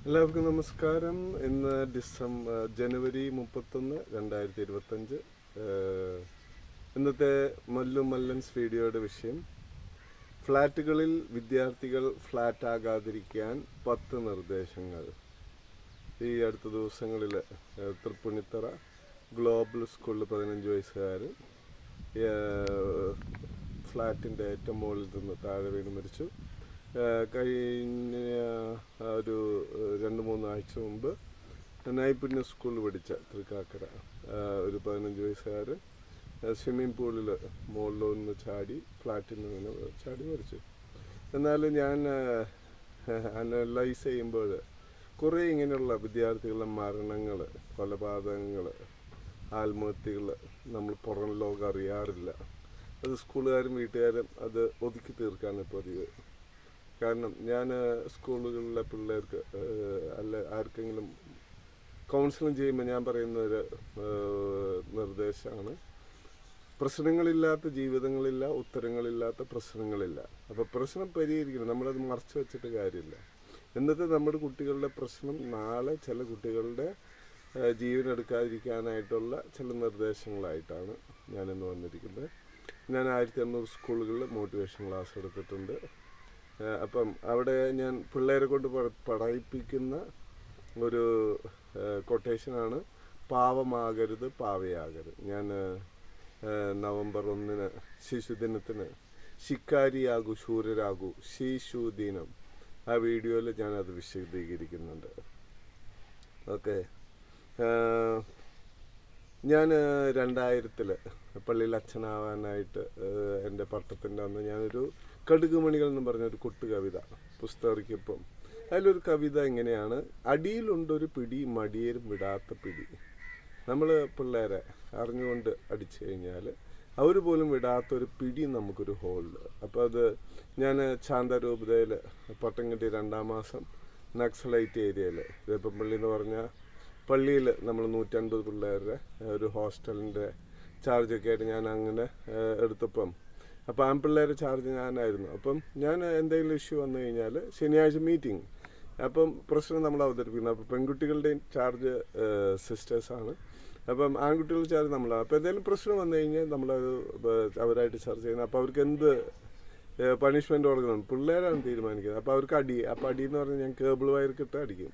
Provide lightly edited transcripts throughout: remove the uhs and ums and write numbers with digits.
എല്ലാവർക്കും നമസ്കാരം. ഇന്ന് ജനുവരി 31, 2025. ഇന്നത്തെ മല്ലു മല്ലൻസ് വീഡിയോയുടെ വിഷയം ഫ്ലാറ്റുകളിൽ വിദ്യാർത്ഥികൾ ഫ്ലാറ്റ് ആകാതിരിക്കാൻ 10 നിർദ്ദേശങ്ങൾ. ഈ അടുത്ത ദിവസങ്ങളിൽ തൃപ്പൂണിത്തറ ഗ്ലോബൽ സ്കൂളിൽ 15 വയസ്സുകാർ ഫ്ലാറ്റിൻ്റെ ഏറ്റവും മുകളിൽ നിന്ന് താഴെ വീണ് മരിച്ചു. കഴിഞ്ഞ ഒരു 2-3 ആഴ്ച മുമ്പ് നൈപുണ്യ സ്കൂളിൽ പഠിച്ച തൃക്കാക്കര ഒരു 15 വയസ്സുകാരൻ സ്വിമ്മിംഗ് പൂളിൽ മുകളിൽ നിന്ന് ചാടി ഫ്ലാറ്റിൽ നിന്ന് ചാടി മരിച്ചു. എന്നാൽ ഞാൻ അനലൈസ് ചെയ്യുമ്പോൾ കുറേ ഇങ്ങനെയുള്ള വിദ്യാർത്ഥികളുടെ മരണങ്ങൾ, കൊലപാതകങ്ങൾ, ആത്മഹത്യകൾ നമ്മൾ പുറം ലോകം അറിയാറില്ല. അത് സ്കൂളുകാരും വീട്ടുകാരും അത് ഒതുക്കി തീർക്കാണ് പതിവ്. കാരണം ഞാൻ സ്കൂളുകളിലെ പിള്ളേർക്ക് അല്ല ആർക്കെങ്കിലും കൗൺസിലിംഗ് ചെയ്യുമ്പോൾ ഞാൻ പറയുന്നൊരു നിർദ്ദേശമാണ്, പ്രശ്നങ്ങളില്ലാത്ത ജീവിതങ്ങളില്ല, ഉത്തരങ്ങളില്ലാത്ത പ്രശ്നങ്ങളില്ല. അപ്പോൾ പ്രശ്നം പരിഹരിക്കണം, നമ്മളത് മറച്ചു വെച്ചിട്ട് കാര്യമില്ല. ഇന്നത്തെ നമ്മുടെ കുട്ടികളുടെ പ്രശ്നം നാളെ ചില കുട്ടികളുടെ ജീവൻ എടുക്കാതിരിക്കാനായിട്ടുള്ള ചില നിർദ്ദേശങ്ങളായിട്ടാണ് ഞാനിന്ന് വന്നിരിക്കുന്നത്. ഞാൻ 1800 സ്കൂളുകളിൽ മോട്ടിവേഷൻ ക്ലാസ് എടുത്തിട്ടുണ്ട്. അപ്പം അവിടെ ഞാൻ പിള്ളേരെ കൊണ്ട് പഠിപ്പിക്കുന്ന ഒരു കൊട്ടേഷനാണ്, പാവമാകരുത് പാവയാകരുത്. ഞാൻ നവംബർ 1 ശിശുദിനത്തിന് ശിക്കാരിയാകൂ ശൂരരാകൂ ശിശുദിനം ആ വീഡിയോയിൽ ഞാനത് വിശദീകരിക്കുന്നുണ്ട്. ഓക്കെ, ഞാൻ 2000 പള്ളിയിൽ അച്ഛനാവാനായിട്ട് എൻ്റെ പട്ടത്തിൻ്റെ അന്ന് ഞാനൊരു കടുകുമണികൾ എന്ന് പറഞ്ഞൊരു കൊട്ടുകവിത പുസ്തകർക്കൊപ്പം അതിലൊരു കവിത ഇങ്ങനെയാണ്: അടിയിലുണ്ടൊരു പിടി മടിയേരും വിടാത്ത പിടി. നമ്മൾ പിള്ളേരെ അറിഞ്ഞുകൊണ്ട് അടിച്ചു കഴിഞ്ഞാൽ അവർ പോലും വിടാത്തൊരു പിടി നമുക്കൊരു ഹോൾഡ്. അപ്പോൾ അത് ഞാൻ ശാന്തരൂപതയിൽ പട്ടം കിട്ടി 2-ാം മാസം നക്സലൈറ്റ് ഏരിയയിൽ വേപ്പപ്പള്ളി എന്ന് പറഞ്ഞാൽ പള്ളിയിൽ നമ്മൾ 150 പിള്ളേരുടെ ഒരു ഹോസ്റ്റലിൻ്റെ ചാർജൊക്കെ ആയിട്ട് ഞാൻ അങ്ങനെ എടുത്തപ്പം, അപ്പോൾ ആൺപിള്ളേരെ ചാർജ് ഞാനായിരുന്നു. അപ്പം ഞാൻ എന്തെങ്കിലും ഇഷ്യൂ വന്നു കഴിഞ്ഞാൽ ശനിയാഴ്ച മീറ്റിംഗ്, അപ്പം പ്രശ്നം നമ്മൾ അവതരിപ്പിക്കുന്നത്. അപ്പോൾ പെൺകുട്ടികളുടെയും ചാർജ് സിസ്റ്റേഴ്സാണ്, അപ്പം ആൺകുട്ടികളുടെ ചാർജ് നമ്മളാണ്. അപ്പോൾ എന്തെങ്കിലും പ്രശ്നം വന്നു കഴിഞ്ഞാൽ നമ്മളത് അവരായിട്ട് ചർച്ച ചെയ്യുന്നത്. അപ്പോൾ അവർക്ക് എന്ത് പണിഷ്മെൻറ്റ് കൊടുക്കണം പിള്ളേരാണ് തീരുമാനിക്കുന്നത്. അപ്പോൾ അവർക്ക് അടി, അപ്പോൾ അടി എന്ന് പറഞ്ഞാൽ ഞാൻ കേബിൾ വയർക്കിട്ട് അടിക്കും.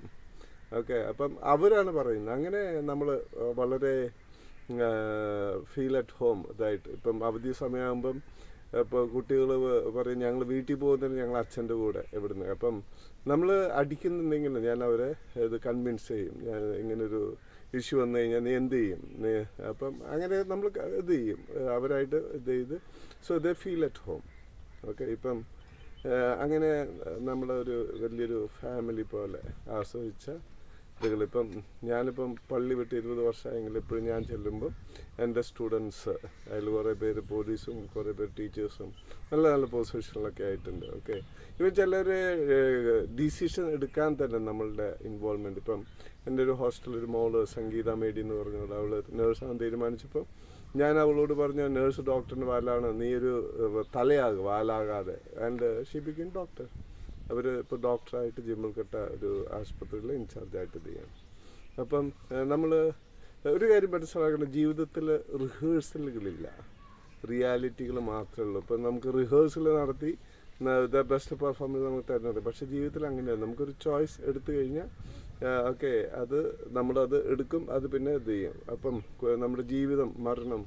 ഓക്കെ, അപ്പം അവരാണ് പറയുന്നത്. അങ്ങനെ നമ്മൾ വളരെ ഫീൽ അറ്റ് ഹോം ഇതായിട്ട്. ഇപ്പം അവധി സമയമാകുമ്പം ഇപ്പോൾ കുട്ടികൾ പറയും ഞങ്ങൾ വീട്ടിൽ പോകുന്നതിന് ഞങ്ങൾ അച്ഛൻ്റെ കൂടെ ഇവിടുന്ന്. അപ്പം നമ്മൾ അടിക്കുന്നുണ്ടെങ്കിൽ ഞാൻ അവരെ ഇത് കൺവിൻസ് ചെയ്യും, ഞാൻ ഇങ്ങനൊരു ഇഷ്യൂ വന്നു കഴിഞ്ഞാൽ നീ എന്ത് ചെയ്യും, അപ്പം അങ്ങനെ നമ്മൾ ഇത് ചെയ്യും അവരായിട്ട് ഇത് ചെയ്ത്. So they feel at home. Okay, ഇപ്പം അങ്ങനെ നമ്മളൊരു വലിയൊരു ഫാമിലി പോലെ ആസ്വദിച്ച ഇപ്പം ഞാനിപ്പം പള്ളി വിട്ട് 20 വർഷമായെങ്കിൽ ഇപ്പോഴും ഞാൻ ചെല്ലുമ്പം എൻ്റെ സ്റ്റുഡൻസ് അതിൽ കുറേ പേര് പോലീസും കുറേ പേര് ടീച്ചേഴ്സും നല്ല നല്ല പൊസിഷനിലൊക്കെ ആയിട്ടുണ്ട്. ഓക്കെ, ഇവൻ ചിലർ ഡിസിഷൻ എടുക്കാൻ തന്നെ നമ്മളുടെ ഇൻവോൾവ്മെൻറ്റ്. ഇപ്പം എൻ്റെ ഒരു ഹോസ്റ്റലിൽ ഒരു മോള് സംഗീത മേഡി എന്ന് പറഞ്ഞോളൂ, അവൾ നേഴ്സാകാൻ തീരുമാനിച്ചപ്പോൾ ഞാൻ അവളോട് പറഞ്ഞു, നേഴ്സ് ഡോക്ടറിന് വാലാണ്, നീ ഒരു തലയാകുക വാലാകാതെ. And she became doctor. അവർ ഇപ്പോൾ ഡോക്ടറായിട്ട് ജിമ്മൽക്കട്ട ഒരു ആശുപത്രിയിൽ ഇൻചാർജായിട്ട് ചെയ്യണം. അപ്പം നമ്മൾ ഒരു കാര്യം മനസ്സിലാക്കണം, ജീവിതത്തിൽ റിഹേഴ്സലുകളില്ല, റിയാലിറ്റികൾ മാത്രമേ ഉള്ളൂ. ഇപ്പം നമുക്ക് റിഹേഴ്സൽ നടത്തി ദ ബെസ്റ്റ് പെർഫോമൻസ് നമുക്ക് തരുന്നത്, പക്ഷേ ജീവിതത്തിൽ അങ്ങനെയാണ്. നമുക്കൊരു ചോയ്സ് എടുത്തു കഴിഞ്ഞാൽ ഓക്കെ, അത് നമ്മളത് എടുക്കും, അത് പിന്നെ ഇത് ചെയ്യും. അപ്പം നമ്മുടെ ജീവിതം, മരണം,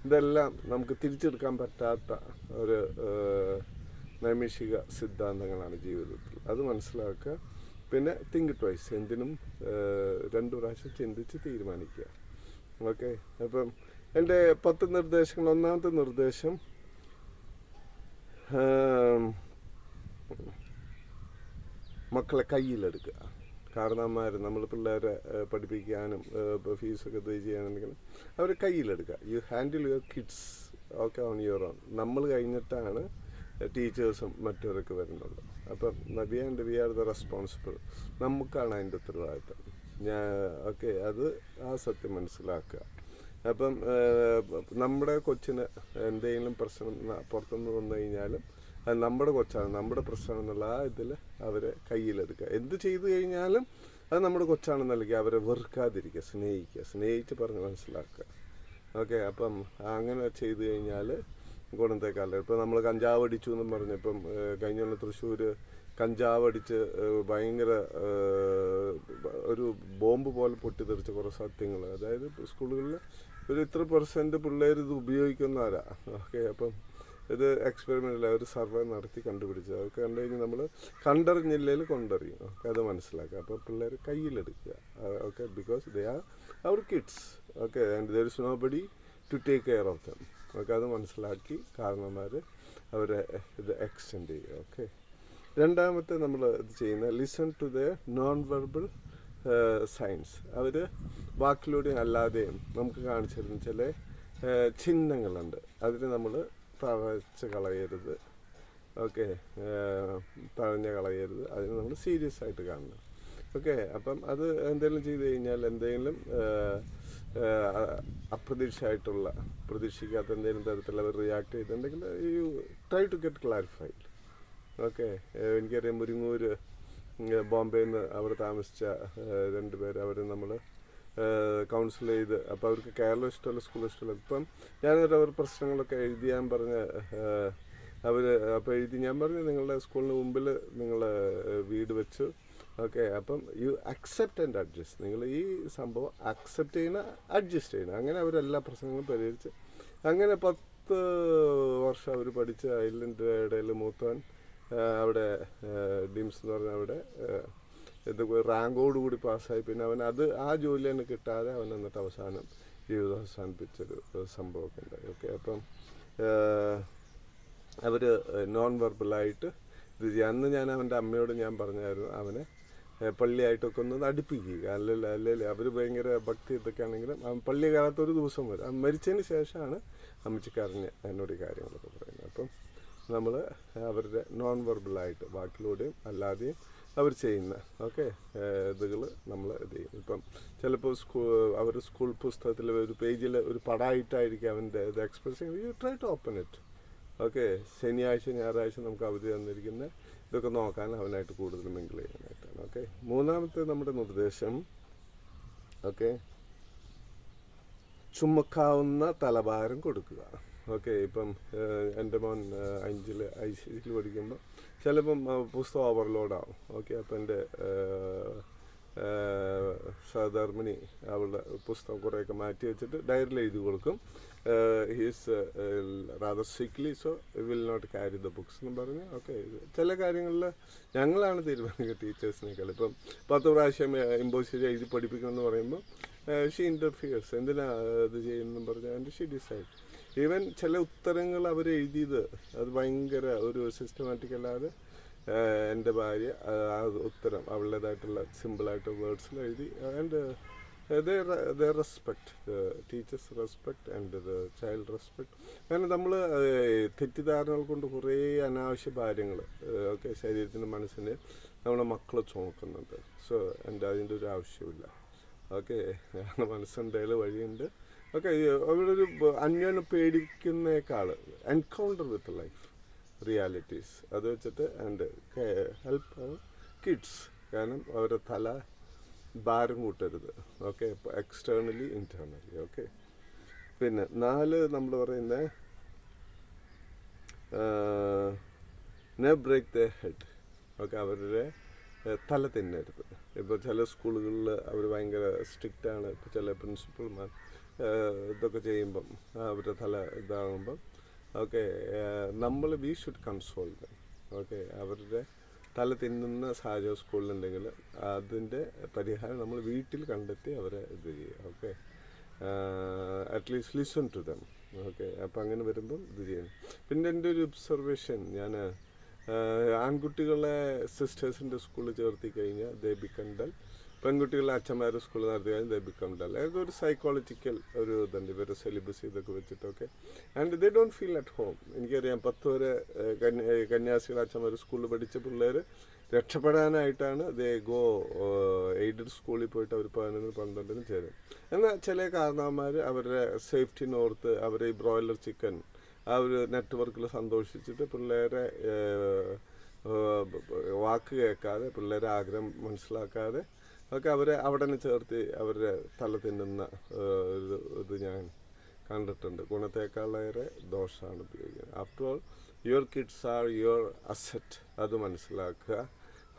ഇതെല്ലാം നമുക്ക് തിരിച്ചെടുക്കാൻ പറ്റാത്ത ഒരു നൈമിഷിക സിദ്ധാന്തങ്ങളാണ് ജീവിതത്തിൽ. അത് മനസ്സിലാക്കുക. പിന്നെ തിങ്ക് ട്വൈസ്, എന്തിനും 2 പ്രാവശ്യം ചിന്തിച്ച് തീരുമാനിക്കുക. ഓക്കെ, അപ്പം എൻ്റെ 10 നിർദ്ദേശങ്ങൾ. 1-ാമത്തെ നിർദ്ദേശം, മക്കളെ കയ്യിലെടുക്കുക. കാരണവന്മാർ നമ്മൾ പിള്ളേരെ പഠിപ്പിക്കാനും ഫീസൊക്കെ ഇത് ചെയ്യാനുണ്ടെങ്കിലും അവരെ കയ്യിലെടുക്കുക. You handle your kids okay on your own. നമ്മൾ കഴിഞ്ഞിട്ടാണ് ടീച്ചേഴ്സും മറ്റവരൊക്കെ വരുന്നുള്ളൂ. അപ്പം വി ആർ ദ റെസ്പോൺസിബിൾ, നമുക്കാണ് അതിൻ്റെ ഉത്തരവാദിത്തം. ഓക്കെ, അത് ആ സത്യം മനസ്സിലാക്കുക. അപ്പം നമ്മുടെ കൊച്ചിന് എന്തെങ്കിലും പ്രശ്നം പുറത്തുനിന്ന് വന്നു കഴിഞ്ഞാലും അത് നമ്മുടെ കൊച്ചാണ്, നമ്മുടെ പ്രശ്നം എന്നുള്ള ആ ഇതിൽ അവരെ കയ്യിലെടുക്കുക. എന്ത് ചെയ്തു കഴിഞ്ഞാലും അത് നമ്മുടെ കൊച്ചാണെന്നല്ലെങ്കിൽ അവരെ വെറുക്കാതിരിക്കുക, സ്നേഹിച്ച് പറഞ്ഞ് മനസ്സിലാക്കുക. ഓക്കെ, അപ്പം അങ്ങനെ ചെയ്തു കഴിഞ്ഞാൽ ഗുണത്തേക്കാളും. ഇപ്പം നമ്മൾ കഞ്ചാവ് അടിച്ചു എന്നും പറഞ്ഞു. ഇപ്പം കഴിഞ്ഞ തൃശ്ശൂർ കഞ്ചാവ് അടിച്ച് ഭയങ്കര ഒരു ബോംബ് പോലെ പൊട്ടിത്തെറിച്ച കുറേ സത്യങ്ങൾ. അതായത് സ്കൂളുകളിൽ ഒരു ഇത്ര % പിള്ളേർ ഇത് ഉപയോഗിക്കുന്നവരാ. ഓക്കെ, അപ്പം ഇത് എക്സ്പെരിമെൻ്റിൽ ഒരു സർവേ നടത്തി കണ്ടുപിടിച്ചത്. അത് കണ്ടു കഴിഞ്ഞാൽ നമ്മൾ കണ്ടറിഞ്ഞില്ലെങ്കിൽ കൊണ്ടറിയും. ഓക്കെ, അത് മനസ്സിലാക്കുക. അപ്പോൾ പിള്ളേർ കയ്യിലെടുക്കുക. ഓക്കെ, ബിക്കോസ് ദേ ആർ അവർ kids. Okay, and there is nobody to take care of them. Okay, അത് മനസ്സിലാക്കി കാരണന്മാർ അവരെ ഇത് എക്സ്റ്റെൻഡ് ചെയ്യുക. ഓക്കെ, രണ്ടാമത്തെ നമ്മൾ ഇത് ചെയ്യുന്ന listen to the non verbal signs. അവർ വാക്കിലൂടെയും അല്ലാതെയും നമുക്ക് കാണിച്ചു തരുന്ന ചില ചിഹ്നങ്ങളുണ്ട്. അതിന് നമ്മൾ തഴച്ച് കളയരുത്. ഓക്കെ, തഴഞ്ഞ് കളയരുത്. അതിന് നമ്മൾ സീരിയസ് ആയിട്ട് കാണണം. ഓക്കെ, അപ്പം അത് എന്തെങ്കിലും ചെയ്ത് കഴിഞ്ഞാൽ, എന്തെങ്കിലും പ്രതീക്ഷിക്കാത്ത എന്തെങ്കിലും തരത്തിൽ അവർ റിയാക്ട് ചെയ്തിട്ടുണ്ടെങ്കിൽ you try to get clarified. Okay, എനിക്കറിയാം മുരിങ്ങൂർ ബോംബെയിൽ നിന്ന് അവിടെ താമസിച്ച 2 പേര്, അവർ നമ്മൾ കൗൺസിൽ ചെയ്ത്. അപ്പോൾ അവർക്ക് കേരളം ഇഷ്ടമല്ല, സ്കൂൾ ഇഷ്ടമല്ല. ഇപ്പം ഞാനൊരു അവർ പ്രശ്നങ്ങളൊക്കെ എഴുതി ഞാൻ പറഞ്ഞ് അവർ അപ്പോൾ എഴുതി ഞാൻ പറഞ്ഞു നിങ്ങളുടെ സ്കൂളിന് മുമ്പിൽ നിങ്ങൾ വീട് വെച്ചു. ഓക്കെ, അപ്പം യു അക്സെപ്റ്റ് ആൻഡ് അഡ്ജസ്റ്റ്. നിങ്ങൾ ഈ സംഭവം അക്സെപ്റ്റ് ചെയ്യണം, അഡ്ജസ്റ്റ് ചെയ്യണം. അങ്ങനെ അവരെല്ലാ പ്രശ്നങ്ങളും പരിഹരിച്ച് അങ്ങനെ 10 വർഷം അവർ പഠിച്ച ഐലൻഡ് ഇടയിൽ മൂത്തവൻ അവിടെ ഡിംസ് എന്ന് പറഞ്ഞാൽ അവിടെ ഇത് റാങ്കോടുകൂടി പാസ്സായി. പിന്നെ അവൻ ആ ജോലി തന്നെ കിട്ടാതെ അവൻ എന്നിട്ട് അവസാനം ജീവിതം അവസാനിപ്പിച്ചൊരു സംഭവമൊക്കെ ഉണ്ടായി. ഓക്കെ, അപ്പം അവർ നോൺ വെർബലായിട്ട് ഇത് ചെയ്യുക. അന്ന് ഞാൻ അവൻ്റെ അമ്മയോട് ഞാൻ പറഞ്ഞായിരുന്നു അവനെ പള്ളിയായിട്ടൊക്കെ ഒന്ന് അടുപ്പിക്കുക. അല്ലെങ്കിൽ അവർ ഭയങ്കര ഭക്തി ഇതൊക്കെ ആണെങ്കിലും അവൻ പള്ളി കാലത്ത് ഒരു ദിവസം വരും. അവൻ മരിച്ചതിന് ശേഷമാണ് അമ്മച്ചിക്കറിഞ്ഞ് എന്നോട് ഈ കാര്യങ്ങളൊക്കെ പറയുന്നത്. അപ്പം നമ്മൾ അവരുടെ നോൺ വെർബലായിട്ട് വാക്കിലൂടെയും അല്ലാതെയും അവർ ചെയ്യുന്ന ഇതുകൾ നമ്മൾ ഇത് ചെയ്യും. ഇപ്പം ചിലപ്പോൾ അവർ സ്കൂൾ പുസ്തകത്തിൽ ഒരു പേജിൽ ഒരു പടമായിട്ടായിരിക്കും അവൻ്റെ ഇത് എക്സ്പ്രസ് ചെയ്യുന്നത്. You try to open it. Okay, ശനിയാഴ്ച ഞായറാഴ്ച നമുക്ക് അവധി തന്നിരിക്കുന്ന ഇതൊക്കെ നോക്കാൻ അവനായിട്ട് കൂടുതൽ മിങ്കിൾ ചെയ്യാനായിട്ടാണ്. ഓക്കെ, മൂന്നാമത്തെ നമ്മുടെ നിർദ്ദേശം ചുമക്കാവുന്ന തലഭാരം കൊടുക്കുക. ഓക്കെ, ഇപ്പം എൻ്റെ മോൻ 5ൽ ICC പഠിക്കുമ്പോൾ ചിലപ്പം പുസ്തകം ഓവർലോഡാവും. ഓക്കെ, അപ്പം എൻ്റെ സഹധർമ്മിണി അവളുടെ പുസ്തകം കുറേയൊക്കെ മാറ്റി വെച്ചിട്ട് ഡയറിയിൽ എഴുതി കൊടുക്കും. He's rather sickly so will not carry the books എന്ന് പറഞ്ഞ്. ഓക്കെ, ചില കാര്യങ്ങളിൽ ഞങ്ങളാണ് തീരുമാനിക്കുക ടീച്ചേഴ്സിനേക്കാൾ. ഇപ്പം 10 പ്രാവശ്യം ഇമ്പോസിറ്റ് എഴുതി പഠിപ്പിക്കണമെന്ന് പറയുമ്പോൾ ഷീ ഇൻ്റർഫിയേഴ്സ്. എന്തിനാ ഇത് ചെയ്യുന്നതെന്ന് പറഞ്ഞാൽ ആൻഡ് ഷീ ഡിസൈഡ്. ഈവൻ ചില ഉത്തരങ്ങൾ അവർ എഴുതിയത് അത് ഭയങ്കര ഒരു സിസ്റ്റമാറ്റിക് അല്ലാതെ എൻ്റെ ഭാര്യ ആ ഉത്തരം അവളുടേതായിട്ടുള്ള സിമ്പിളായിട്ട് വേർഡ്സിൽ എഴുതി. And they respect the teachers respect and the child respect. കാരണം നമ്മൾ തെറ്റിദ്ധാരണകൾ കൊണ്ട് കുറേ അനാവശ്യ ഭാരങ്ങൾ ശരീരത്തിൻ്റെ മനസ്സിന് നമ്മുടെ മക്കൾ ചുമക്കുന്നുണ്ട്. സോ എൻ്റെ അതിൻ്റെ ഒരു ആവശ്യമില്ല. ഓക്കെ, മനസ്സുണ്ടെങ്കിൽ വഴിയുണ്ട്. ഓക്കെ, അവിടെ ഒരു അന്യോന്യം പേടിക്കുന്നേക്കാൾ എൻകൗണ്ടർ വിത്ത് ലൈഫ് റിയാലിറ്റീസ് അത് വെച്ചിട്ട് ആൻഡ് ഹെൽപ്പ് കിഡ്സ്. കാരണം അവരുടെ തല ഭാരം കൂട്ടരുത്. Okay, externally internally. ഓക്കെ, പിന്നെ 4 നമ്മൾ പറയുന്ന നെ ബ്രേക്ക് ദ ഹെഡ്. ഓക്കെ, അവരുടെ തല തിന്നരുത്. ഇപ്പോൾ ചില സ്കൂളുകളിൽ അവർ ഭയങ്കര സ്ട്രിക്റ്റാണ്. ഇപ്പോൾ ചില പ്രിൻസിപ്പൾമാർ ഇതൊക്കെ ചെയ്യുമ്പം അവരുടെ തല ഇതാകുമ്പം നമ്മൾ വി ഷുഡ് കൺസോൾ ദം. അവരുടെ തല തിന്നുന്ന സാഹചര്യം സ്കൂളിലുണ്ടെങ്കിൽ അതിൻ്റെ പരിഹാരം നമ്മൾ വീട്ടിൽ കണ്ടെത്തി അവരെ ഇത് ചെയ്യുക. At least listen to them. അപ്പം അങ്ങനെ വരുമ്പം ഇത് ചെയ്യണം. പിന്നെ എൻ്റെ ഒരു ഒബ്സർവേഷൻ, ഞാൻ ആൺകുട്ടികളെ സിസ്റ്റേഴ്സിൻ്റെ സ്കൂളിൽ ചേർത്തി കഴിഞ്ഞാൽ ദേ ബിക്കം ഡൽ, പെൺകുട്ടികളെ അച്ഛന്മാരുടെ സ്കൂളിൽ നടത്തി കഴിഞ്ഞാൽ ദേ ബിക്കം ഡൽ. അതൊരു സൈക്കോളജിക്കൽ ഒരു ഇതുണ്ട് ഇവരുടെ സിലബസ് ഇതൊക്കെ വെച്ചിട്ടൊക്കെ. And they don't feel at home. എനിക്കറിയാം 10 വരെ കന്യാസികൾ അച്ഛന്മാരുടെ സ്കൂളിൽ പഠിച്ച പിള്ളേർ രക്ഷപ്പെടാനായിട്ടാണ് ദേ ഗോ എയ്ഡഡ് സ്കൂളിൽ പോയിട്ട് അവർ 11-12 ചേരും. എന്നാൽ ചില കാരണവന്മാർ അവരുടെ സേഫ്റ്റിനോർത്ത് അവർ ഈ ബ്രോയിലർ ചിക്കൻ ആ ഒരു നെറ്റ്വർക്കിൽ സന്തോഷിച്ചിട്ട് പിള്ളേരെ വാക്ക് കേൾക്കാതെ പിള്ളേരെ ആഗ്രഹം മനസ്സിലാക്കാതെ ഒക്കെ അവരെ അവിടെ തന്നെ ചേർത്ത് അവരുടെ തല തിന്നുന്ന ഒരു ഇത് ഞാൻ കണ്ടിട്ടുണ്ട്. ഗുണത്തേക്കാളേറെ ദോഷമാണ് ഉപയോഗിക്കുന്നത്. After all your kids are your asset, അത് മനസ്സിലാക്കുക.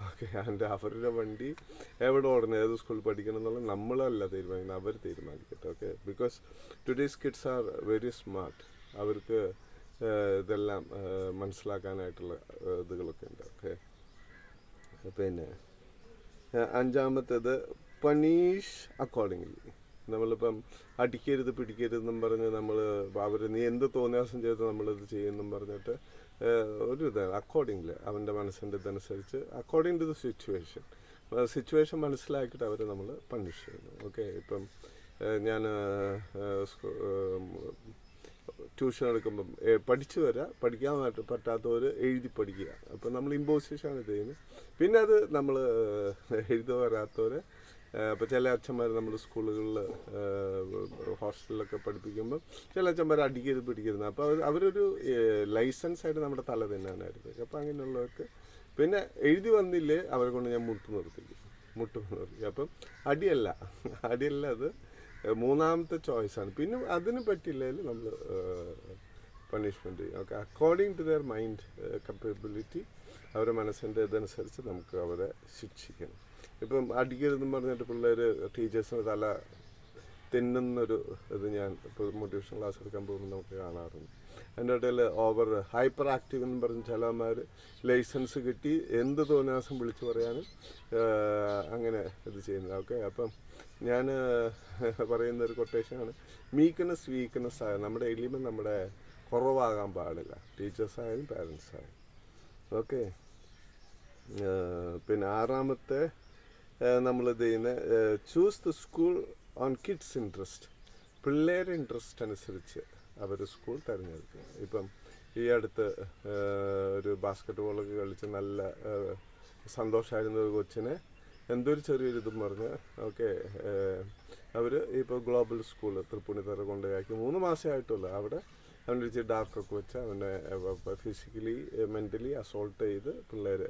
ഓക്കെ, അതിൻ്റെ അവരുടെ വണ്ടി എവിടെ ഓടണം, ഏത് സ്കൂളിൽ പഠിക്കണം എന്നുള്ളത് നമ്മളല്ല തീരുമാനിക്കുന്നത്, അവർ തീരുമാനിക്കട്ടെ. Okay, because today's kids are very smart. അവർക്ക് ഇതെല്ലാം മനസ്സിലാക്കാനായിട്ടുള്ള ഇതുകളൊക്കെ ഉണ്ട്. ഓക്കെ, പിന്നെ അഞ്ചാമത്തേത് പണീഷ് അക്കോർഡിംഗ്ലി. നമ്മളിപ്പം അടിക്കരുത് പിടിക്കരുതെന്നും പറഞ്ഞ് നമ്മൾ അവർ നീ എന്ത് തോന്നിയാസം ചെയ്ത് നമ്മളിത് ചെയ്യുമെന്നും പറഞ്ഞിട്ട് ഒരു ഇതാണ് അക്കോർഡിംഗ്ലി അവൻ്റെ മനസ്സിൻ്റെ ഇതനുസരിച്ച് അക്കോർഡിംഗ് ടു ദ സിറ്റുവേഷൻ മനസ്സിലാക്കിയിട്ട് അവരെ നമ്മൾ പണിഷ് ചെയ്യുന്നു. ഓക്കെ, ഇപ്പം ഞാൻ ട്യൂഷൻ എടുക്കുമ്പം പഠിച്ചു വരാം, പഠിക്കാൻ പറ്റാത്തവർ എഴുതി പഠിക്കുക. അപ്പം നമ്മൾ ഇമ്പോസിഷനാണ് ചെയ്യുന്നത്. പിന്നെ അത് നമ്മൾ എഴുതി വരാത്തവരെ അപ്പോൾ ചില അച്ഛന്മാർ നമ്മൾ സ്കൂളുകളിൽ ഹോസ്റ്റലിലൊക്കെ പഠിപ്പിക്കുമ്പോൾ ചില അച്ഛന്മാർ അടിക്കരുത് പിടിക്കരുത്. അപ്പോൾ അവരൊരു ലൈസൻസായിട്ട് നമ്മുടെ തല തിന്നാനായിരുന്നു. അപ്പോൾ അങ്ങനെയുള്ളവർക്ക് പിന്നെ എഴുതി വന്നില്ലേ അവരെ കൊണ്ട് ഞാൻ മുട്ട് നിർത്തിക്കും. അപ്പം അടിയല്ല അത് മൂന്നാമത്തെ ചോയ്സാണ്. പിന്നെ അതിന് പറ്റില്ലെങ്കിൽ നമ്മൾ പണിഷ്മെൻറ്റ് ചെയ്യും. Okay, according to their mind capability, അവരുടെ മനസ്സിൻ്റെ ഇതനുസരിച്ച് നമുക്ക് അവരെ ശിക്ഷിക്കണം. ഇപ്പം അടിക്കരുതെന്ന് പറഞ്ഞിട്ട് പിള്ളേർ ടീച്ചേഴ്സിന് തല തിന്നുന്നൊരു ഇത് ഞാൻ ഇപ്പോൾ മോട്ടിവേഷൻ ക്ലാസ് എടുക്കാൻ പോകുമ്പോൾ നമുക്ക് കാണാറുണ്ട്. അതിൻ്റെ ഇടയിൽ ഓവർ ഹൈപ്പർ ആക്റ്റീവ് എന്ന് പറഞ്ഞ് ചിലമാർ ലൈസൻസ് കിട്ടി എന്ത് തോന്നിയാസം വിളിച്ചു പറയാനും അങ്ങനെ ഇത് ചെയ്യുന്നത്. ഓക്കെ, അപ്പം ഞാൻ പറയുന്നൊരു കൊട്ടേഷനാണ്, വീക്ക്നെസ് ആയ നമ്മുടെ എലിമെൻ്റ് നമ്മുടെ കുറവാകാൻ പാടില്ല, ടീച്ചേഴ്സായാലും പാരൻസായാലും. ഓക്കെ, പിന്നെ ആറാമത്തെ നമ്മളിത് ചെയ്യുന്ന choose the school on kids interest. പിള്ളേരുടെ ഇൻട്രസ്റ്റ് അനുസരിച്ച് അവർ സ്കൂൾ തിരഞ്ഞെടുക്കുക. ഇപ്പം ഈ അടുത്ത് ഒരു ബാസ്ക്കറ്റ് ബോളൊക്കെ കളിച്ച് നല്ല സന്തോഷമായിരുന്ന ഒരു കൊച്ചിനെ എന്തൊരു ചെറിയൊരു ഇതും പറഞ്ഞ് ഓക്കെ അവർ ഇപ്പോൾ ഗ്ലോബൽ സ്കൂൾ തൃപ്പൂണിത്തറ കൊണ്ടുപോയി 3 മാസമേ ആയിട്ടുള്ളൂ. അവിടെ അവൻ്റെ ഇച്ചിരി ഡാർക്കൊക്കെ വെച്ച് അവനെ ഫിസിക്കലി മെൻ്റലി അസോൾട്ട് ചെയ്ത് പിള്ളേർ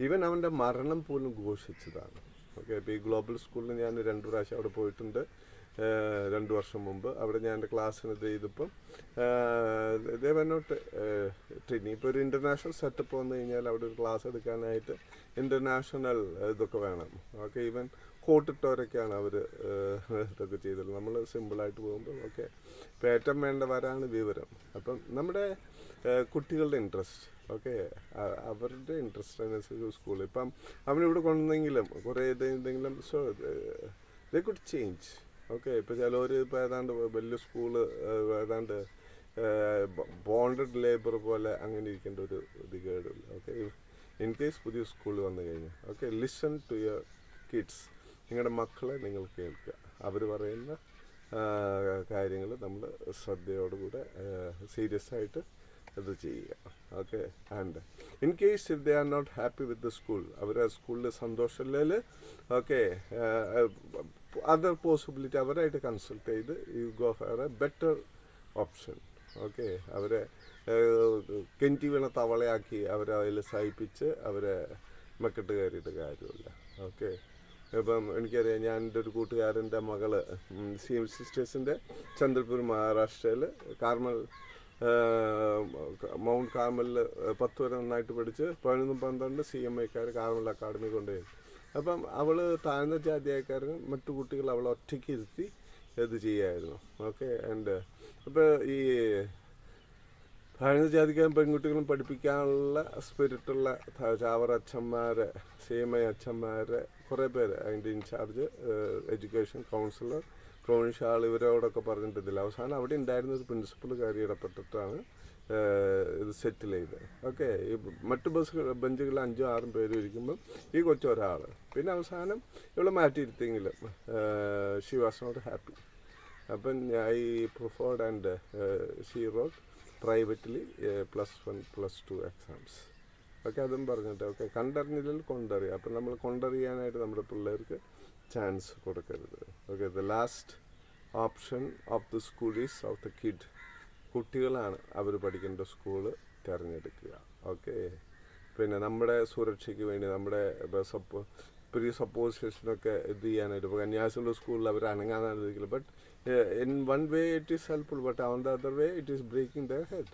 ഈവൻ അവൻ്റെ മരണം പോലും ഘോഷിച്ചതാണ്. ഓക്കെ, ഇപ്പോൾ ഈ ഗ്ലോബൽ സ്കൂളിൽ ഞാൻ 2 പ്രാവശ്യം അവിടെ പോയിട്ടുണ്ട് 2 വർഷം മുമ്പ്. അവിടെ ഞാൻ എൻ്റെ ക്ലാസ്സിന് ഇത് ചെയ്തപ്പം ദേവനോട്ട് ട്രെയിനിങ് ഇപ്പോൾ ഒരു ഇൻ്റർനാഷണൽ സെറ്റപ്പ് വന്നു കഴിഞ്ഞാൽ അവിടെ ഒരു ക്ലാസ് എടുക്കാനായിട്ട് ഇൻ്റർനാഷണൽ ഇതൊക്കെ വേണം. ഓക്കെ, ഈവൻ കോട്ടിട്ടവരൊക്കെയാണ് അവർ ഇതൊക്കെ ചെയ്തത്. നമ്മൾ സിമ്പിളായിട്ട് പോകുമ്പോൾ ഓക്കെ, ഇപ്പോൾ ഏറ്റവും വേണ്ടവരാണ് വിവരം. അപ്പം നമ്മുടെ കുട്ടികളുടെ ഇൻട്രസ്റ്റ്, ഓക്കെ, അവരുടെ ഇൻട്രസ്റ്റ് അനുസരിച്ച് സ്കൂൾ ഇപ്പം അവനിവിടെ കൊണ്ടുവന്നെങ്കിലും കുറേ എന്തെങ്കിലും so they could change. Okay, ഇപ്പോൾ ചിലവർ ഇപ്പോൾ ഏതാണ്ട് വലിയ സ്കൂള് ഏതാണ്ട് ബോണ്ടഡ് ലേബർ പോലെ അങ്ങനെ ഇരിക്കേണ്ട ഒരു ഇത് കേടില്ല. ഓക്കെ, ഇൻ കേസ് പുതിയ സ്കൂൾ വന്നു കഴിഞ്ഞാൽ okay, listen to your kids. നിങ്ങളുടെ മക്കളെ നിങ്ങൾ കേൾക്കുക, അവർ പറയുന്ന കാര്യങ്ങൾ നമ്മൾ ശ്രദ്ധയോടുകൂടെ സീരിയസ് ആയിട്ട് ഇത് ചെയ്യുക. Okay, and in case if they are not happy with the school, അവർ ആ സ്കൂളിൽ സന്തോഷമില്ലെങ്കിൽ ഓക്കെ അതർ പോസിബിലിറ്റി അവരായിട്ട് കൺസൾട്ട് ചെയ്ത് you go for a better option. Okay, അവരെ കെഞ്ചി വീണ തവളയാക്കി അവരെ അതിൽ സഹിപ്പിച്ച് അവരെ മെക്കെട്ട് കയറിയിട്ട് കാര്യമില്ല. ഓക്കെ, ഇപ്പം എനിക്കറിയാം, ഞാൻ എൻ്റെ ഒരു കൂട്ടുകാരൻ്റെ മകള് CM സിസ്റ്റേഴ്സിൻ്റെ ചന്ദ്രപൂർ മഹാരാഷ്ട്രയിൽ മൗണ്ട് കാർമലിൽ 10 വരെ നന്നായിട്ട് പഠിച്ച് 11-12 CMAക്കാർ കാർമൽ അക്കാഡമി കൊണ്ടുപോയി. അപ്പം അവൾ താഴ്ന്ന ജാതിയായക്കാരനും മറ്റു കുട്ടികൾ അവളെ ഒറ്റയ്ക്ക് ഇരുത്തി ഇത് ചെയ്യുമായിരുന്നു. ഓക്കെ, ആൻഡ് അപ്പോൾ ഈ താഴ്ന്ന ജാതിക്കാരും പെൺകുട്ടികളും പഠിപ്പിക്കാനുള്ള സ്പിരിറ്റുള്ള ചാവറ അച്ഛന്മാരെ CMA അച്ഛന്മാരെ കുറേ പേര് അതിൻ്റെ ഇൻചാർജ് എഡ്യൂക്കേഷൻ കൗൺസിലർ പ്രൊവിൻഷ്യൽ ഇവരോടൊക്കെ പറഞ്ഞിട്ടില്ല. അവസാനം അവിടെ ഉണ്ടായിരുന്ന ഒരു പ്രിൻസിപ്പൾ കയറി ഇടപെട്ടിട്ടാണ് ഇത് സെറ്റിൽ ചെയ്തത്. ഓക്കെ, ഈ മറ്റു ബെഞ്ചുകളിൽ 5-6 പേര് ഇരിക്കുമ്പം ഈ കൊച്ചൊരാൾ. പിന്നെ അവസാനം ഇവളെ മാറ്റിയിരുത്തിയെങ്കിലും ഷി വാസ് നോട്ട് ഹാപ്പി. അപ്പം I preferred and she wrote privately +1 +2 exams. Okay, അതും പറഞ്ഞിട്ട് ഓക്കെ, കണ്ടറിഞ്ഞില്ലെങ്കിൽ കൊണ്ടറിയാം. അപ്പം നമ്മൾ കൊണ്ടറിയാനായിട്ട് നമ്മുടെ പിള്ളേർക്ക് ചാൻസ് കൊടുക്കരുത്. Okay, the last option of the school is of the kid. കുട്ടികളാണ് അവർ പഠിക്കേണ്ട സ്കൂള് തിരഞ്ഞെടുക്കുക. ഓക്കെ, പിന്നെ നമ്മുടെ സുരക്ഷയ്ക്ക് വേണ്ടി നമ്മുടെ പ്രീ സപ്പോസിഷനൊക്കെ ഇത് ചെയ്യാനായിട്ട് ഇപ്പോൾ കന്യാസിൻ്റെ സ്കൂളിൽ അവർ അനങ്ങാൻ അനുവദിക്കില്ല. But in one way it is helpful, but on the other way it is breaking the head.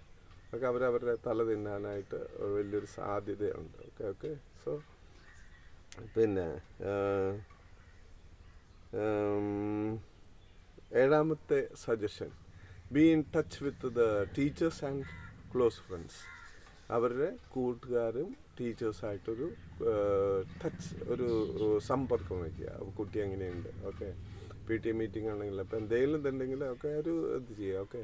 ഒക്കെ അവരവരുടെ തല തിന്നാനായിട്ട് വലിയൊരു സാധ്യതയുണ്ട്. Okay okay. സോ പിന്നെ ഏഴാമത്തെ suggestion, be in touch with the teachers and close friends. അവരുടെ കൂട്ടുകാരും ടീച്ചേഴ്സായിട്ടൊരു ടച്ച്, ഒരു സമ്പർക്കം വയ്ക്കുക. കുട്ടി എങ്ങനെയുണ്ട്, ഓക്കെ. PT മീറ്റിംഗ് ആണെങ്കിൽ അപ്പോൾ എന്തെങ്കിലും ഇതുണ്ടെങ്കിൽ ഒക്കെ ഒരു ഇത് ചെയ്യുക. ഓക്കെ.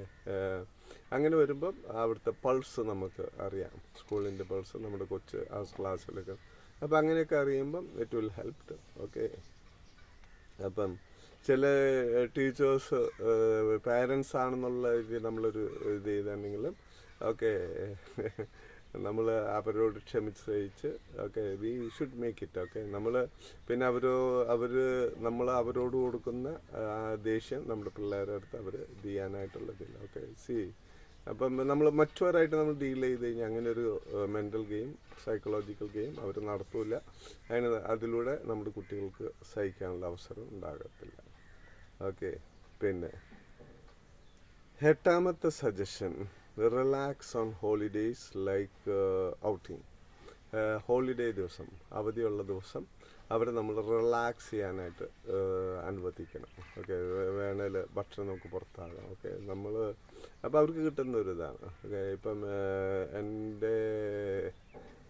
അങ്ങനെ വരുമ്പം അവിടുത്തെ പൾസ് നമുക്ക് അറിയാം, സ്കൂളിൻ്റെ പൾസ് നമ്മുടെ കൊച്ച് ആ ക്ലാസ്സിലൊക്കെ. അപ്പം അങ്ങനെയൊക്കെ അറിയുമ്പം ഇറ്റ് വിൽ ഹെൽപ്പ്. ഓക്കെ. അപ്പം ചില ടീച്ചേഴ്സ് പാരൻസ് ആണെന്നുള്ള ഇത് നമ്മളൊരു ഇത് ചെയ്തിട്ടുണ്ടെങ്കിലും ഓക്കെ നമ്മൾ അവരോട് ക്ഷമിച്ച് സഹിച്ച് okay we should make it. Okay. നമ്മൾ പിന്നെ നമ്മൾ അവരോട് കൊടുക്കുന്ന ദേഷ്യം നമ്മുടെ പിള്ളേരുടെ അടുത്ത് അവർ ഇത് ചെയ്യാനായിട്ടുള്ളതില്ല. ഓക്കെ. അപ്പം നമ്മൾ മറ്റുവരായിട്ട് നമ്മൾ ഡീൽ ചെയ്ത് കഴിഞ്ഞാൽ അങ്ങനെ ഒരു മെൻ്റൽ ഗെയിം, സൈക്കോളജിക്കൽ ഗെയിം അവർ നടത്തൂല. അതിലൂടെ നമ്മുടെ കുട്ടികൾക്ക് സഹിക്കാനുള്ള അവസരം ഉണ്ടാകത്തില്ല. ഓക്കെ. പിന്നെ എട്ടാമത്തെ suggestion, relax on holidays like outing. Holiday ദിവസം, അവധിയുള്ള ദിവസം അവരെ നമ്മൾ റിലാക്സ് ചെയ്യാനായിട്ട് അനുവദിക്കണം. ഓക്കെ. വേണേൽ ഭക്ഷണം നമുക്ക് പുറത്താകാം. ഓക്കെ. നമ്മൾ അപ്പോൾ അവർക്ക് കിട്ടുന്ന ഒരു ഇതാണ്. ഓക്കെ. ഇപ്പം എൻ്റെ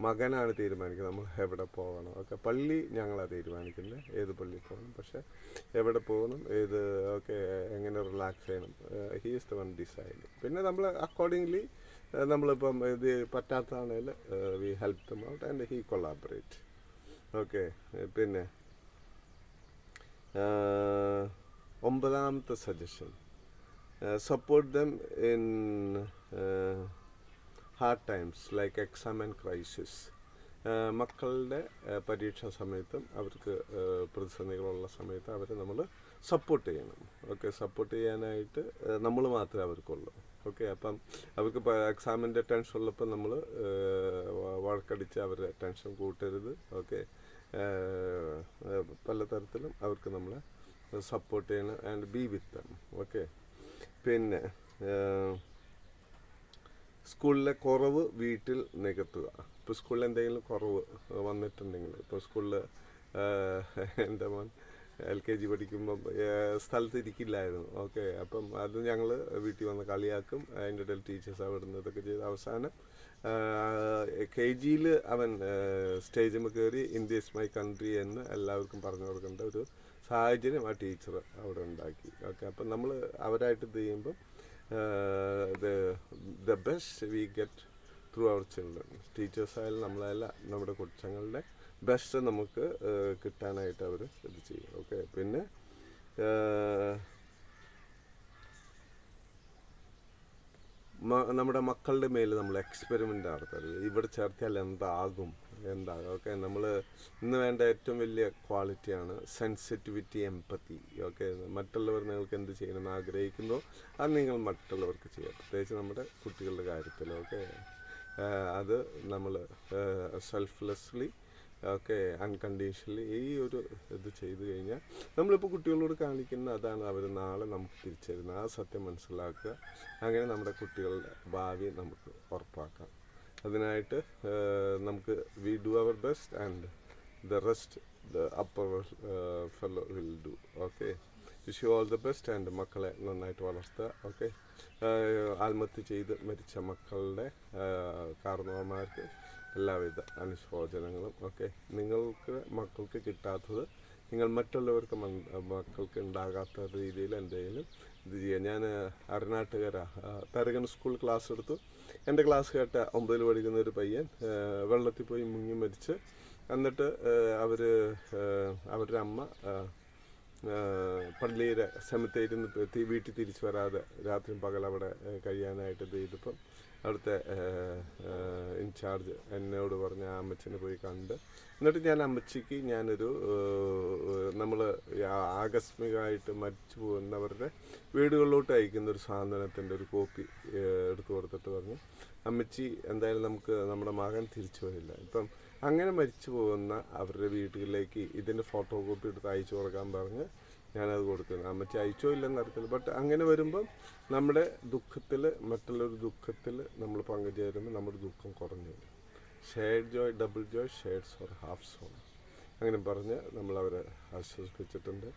മകനാണ് തീരുമാനിക്കുന്നത് നമ്മൾ എവിടെ പോകണം. ഓക്കെ. പള്ളി ഞങ്ങളാണ് തീരുമാനിക്കുന്നത് ഏത് പള്ളിയിൽ പോകണം, പക്ഷേ എവിടെ പോകണം, ഏത് ഓക്കെ എങ്ങനെ റിലാക്സ് ചെയ്യണം, he is the one decide. പിന്നെ നമ്മൾ അക്കോർഡിംഗ്ലി നമ്മളിപ്പം ഇത് പറ്റാത്തതാണെങ്കിൽ we help them out and he collaborate. Okay. പിന്നെ ഒമ്പതാമത്തെ suggestion, support them in hard times like exam and crisis. മക്കളുടെ പരീക്ഷാ സമയത്തും അവർക്ക് പ്രതിസന്ധികളുള്ള സമയത്ത് അവരെ നമ്മൾ സപ്പോർട്ട് ചെയ്യണം. ഓക്കെ. സപ്പോർട്ട് ചെയ്യാനായിട്ട് നമ്മൾ മാത്രമേ അവർക്കുള്ളൂ. ഓക്കെ. അപ്പം അവർക്ക് എക്സാമിൻ്റെ ടെൻഷൻ ഉള്ളപ്പോൾ നമ്മൾ വഴക്കടിച്ച് അവരുടെ ടെൻഷൻ കൂട്ടരുത്. ഓക്കെ. പലതരത്തിലും അവർക്ക് നമ്മളെ സപ്പോർട്ട് ചെയ്യണം and B with dum. Okay. പിന്നെ സ്കൂളിലെ കുറവ് വീട്ടിൽ നികത്തുക. ഇപ്പോൾ സ്കൂളിൽ എന്തെങ്കിലും കുറവ് വന്നിട്ടുണ്ടെങ്കിൽ, ഇപ്പോൾ സ്കൂളിൽ എൻ്റെ മോൻ LKG പഠിക്കുമ്പം സ്ഥലത്ത് ഇരിക്കില്ലായിരുന്നു. ഓക്കെ. അപ്പം അത് ഞങ്ങൾ വീട്ടിൽ വന്ന് കളിയാക്കും. അതിൻ്റെ ഇടയിൽ ടീച്ചേഴ്സ് അവിടുന്ന് ഇതൊക്കെ ചെയ്ത് അവസാനം KGയിൽ അവൻ സ്റ്റേജിൽ കയറി ഇന്ത്യ ഇസ് മൈ കൺട്രി എന്ന് എല്ലാവർക്കും പറഞ്ഞു കൊടുക്കേണ്ട ഒരു സാഹചര്യം ആ ടീച്ചർ അവിടെ ഉണ്ടാക്കി. ഓക്കെ. അപ്പം നമ്മൾ അവരായിട്ട് ഇത് ചെയ്യുമ്പം the best we get through our children. ടീച്ചേഴ്സായാലും നമ്മളായാലും നമ്മുടെ കൊച്ചുങ്ങളുടെ ബെസ്റ്റ് നമുക്ക് കിട്ടാനായിട്ട് അവർ ഇത് ചെയ്യും. ഓക്കെ. പിന്നെ നമ്മുടെ മക്കളുടെ മേൽ നമ്മൾ എക്സ്പെരിമെൻ്റ് നടത്തരുത്. ഇവിടെ ചേർത്തിയാൽ എന്താകും. ഓക്കെ. നമ്മൾ ഇന്ന് വേണ്ട ഏറ്റവും വലിയ ക്വാളിറ്റിയാണ് സെൻസിറ്റിവിറ്റി, എംപത്തി. ഓക്കെ. മറ്റുള്ളവർ നിങ്ങൾക്ക് എന്ത് ചെയ്യണമെന്ന് ആഗ്രഹിക്കുന്നോ അത് നിങ്ങൾ മറ്റുള്ളവർക്ക് ചെയ്യുക, പ്രത്യേകിച്ച് നമ്മുടെ കുട്ടികളുടെ കാര്യത്തിൽ. ഓക്കെ. അത് നമ്മൾ സെൽഫ്ലെസ്ലി ഓക്കെ അൺകണ്ടീഷണലി ഈ ഒരു ഇത് ചെയ്തു കഴിഞ്ഞാൽ നമ്മളിപ്പോൾ കുട്ടികളോട് കാണിക്കുന്ന അതാണ് അവർ നാളെ നമുക്ക് തിരിച്ചു തരുന്നത്. ആ സത്യം മനസ്സിലാക്കുക. അങ്ങനെ നമ്മുടെ കുട്ടികളുടെ ഭാവി നമുക്ക് ഉറപ്പാക്കാം. അതിനായിട്ട് നമുക്ക് we do our best and the rest the upper fellow will do. Okay. Wish you all the best and മക്കളെ നന്നായിട്ട് വളർത്തുക. ഓക്കെ. ആത്മഹത്യ ചെയ്ത് മരിച്ച മക്കളുടെ കാരണവന്മാർക്ക് എല്ലാവിധ അനുശോചനങ്ങളും. ഓക്കെ. മക്കൾക്ക് കിട്ടാത്തത് നിങ്ങൾ മറ്റുള്ളവർക്ക് മക്കൾക്ക് ഉണ്ടാകാത്ത രീതിയിൽ എന്തെങ്കിലും ഇത് ചെയ്യുക. ഞാൻ അരുണാട്ടുകര തരകൻ സ്കൂൾ ക്ലാസ് എടുത്തു. എൻ്റെ ക്ലാസ് കേട്ട 9ൽ പഠിക്കുന്ന ഒരു പയ്യൻ വെള്ളത്തിൽ പോയി മുങ്ങി മരിച്ച്, എന്നിട്ട് അവരുടെ അമ്മ പള്ളിയുടെ സെമിത്തേരിയിൽ നിന്ന് വീട്ടിൽ തിരിച്ചു വരാതെ രാത്രിയും പകൽ അവിടെ കഴിയാനായിട്ട് ഇത് ചെയ്തപ്പം അവിടുത്തെ ഇൻചാർജ് എന്നോട് പറഞ്ഞ ആ അമ്മച്ചനെ പോയി കണ്ട്, എന്നിട്ട് ഞാൻ അമ്മച്ചിക്ക് ഞാനൊരു നമ്മൾ ആകസ്മികമായിട്ട് മരിച്ചു പോകുന്നവരുടെ വീടുകളിലോട്ട് അയക്കുന്ന ഒരു സാധനത്തിൻ്റെ ഒരു കോപ്പി എടുത്തു കൊടുത്തിട്ട് പറഞ്ഞു, അമ്മച്ചി എന്തായാലും നമുക്ക് നമ്മുടെ മകൻ തിരിച്ചു വരില്ല, ഇപ്പം അങ്ങനെ മരിച്ചു പോകുന്ന അവരുടെ വീട്ടിലേക്ക് ഇതിൻ്റെ ഫോട്ടോ കോപ്പി എടുത്ത് അയച്ചു കൊടുക്കാൻ പറഞ്ഞ് ഞാനത് കൊടുക്കുന്നു. അമ്മച്ചി അയച്ചോ ഇല്ലെന്ന് അറിയത്തില്ല. ബട്ട് അങ്ങനെ വരുമ്പം നമ്മുടെ ദുഃഖത്തിൽ മറ്റുള്ളൊരു ദുഃഖത്തിൽ നമ്മൾ പങ്കുചേരുമ്പോൾ നമ്മുടെ ദുഃഖം കുറഞ്ഞു വരും. Shared joy double joy, shared sorrow half sorrow അങ്ങനെ പറഞ്ഞ് നമ്മളവരെ ആശ്വസിപ്പിച്ചിട്ടുണ്ട്.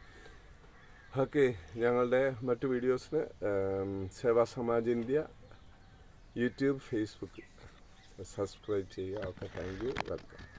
ഓക്കെ, ഞങ്ങളുടെ മറ്റു വീഡിയോസിന് Seva Samaj India YouTube, Facebook subscribe ചെയ്യുക. Okay, thank you, welcome.